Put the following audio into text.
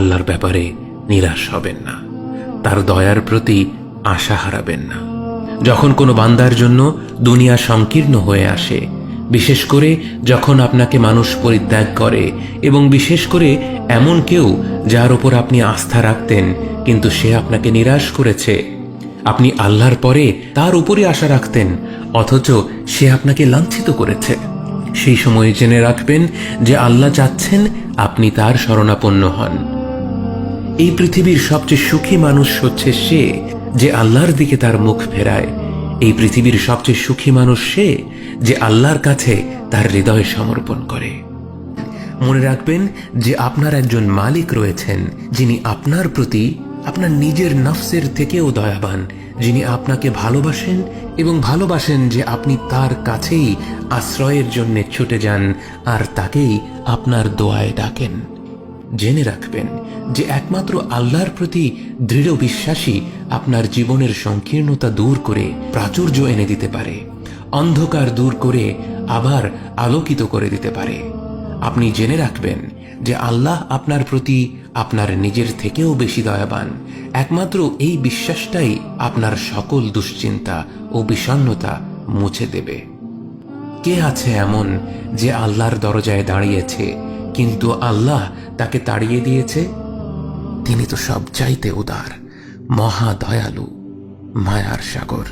আল্লাহর ব্যাপারে নিরাশ হবেন না, তার দয়ার প্রতি আশা হারাবেন না। যখন কোনো বান্দার জন্য দুনিয়া সংকীর্ণ হয়ে আসে, বিশেষ করে যখন আপনাকে মানুষ পরিত্যাগ করে, এবং বিশেষ করে এমন কেউ যার উপর আপনি আস্থা রাখতেন কিন্তু সে আপনাকে নিরাশ করেছে, আপনি আল্লাহর পরে তার উপরই আশা রাখতেন অথচ সে আপনাকে লাঞ্ছিত করেছে, সেই সময়ে জেনে রাখবেন যে আল্লাহ চাচ্ছেন আপনি তার শরণাপন্ন হন। এই পৃথিবীর সবচেয়ে সুখী মানুষ হচ্ছে সে যে আল্লাহর দিকে তার মুখ ফেরায়। এই পৃথিবীর সবচেয়ে সুখী মানুষ সে যে আল্লাহর কাছে তার হৃদয় সমর্পণ করে। মনে রাখবেন যে আপনার একজন মালিক রয়েছেন যিনি আপনার প্রতি আপনার নিজের নফসের থেকেও দয়াবান, যিনি আপনাকে ভালোবাসেন এবং ভালোবাসেন যে আপনি তার কাছেই আশ্রয়ের জন্য ছুটে যান আর তাকেই আপনার দোয়ায় ডাকেন। জেনে রাখবেন যে একমাত্র আল্লাহর প্রতি দৃঢ় বিশ্বাসী আপনার জীবনের সংকীর্ণতা দূর করে প্রাচুর্য এনে দিতে পারে, অন্ধকার দূর করে আবার আলোকিত করে দিতে পারে। আপনি জেনে রাখবেন যে আল্লাহ আপনার প্রতি আপনার নিজের থেকেও বেশি দয়াবান। একমাত্র এই বিশ্বাসটাই আপনার সকল দুশ্চিন্তা ও বিষণ্ণতা মুছে দেবে। কে আছে এমন যে আল্লাহর দরজায় দাঁড়িয়েছে কিন্তু আল্লাহ তাকে তাড়িয়ে দিয়েছে? তিনি তো সবচাইতে উদার, মহা দয়ালু, মায়ার সাগর।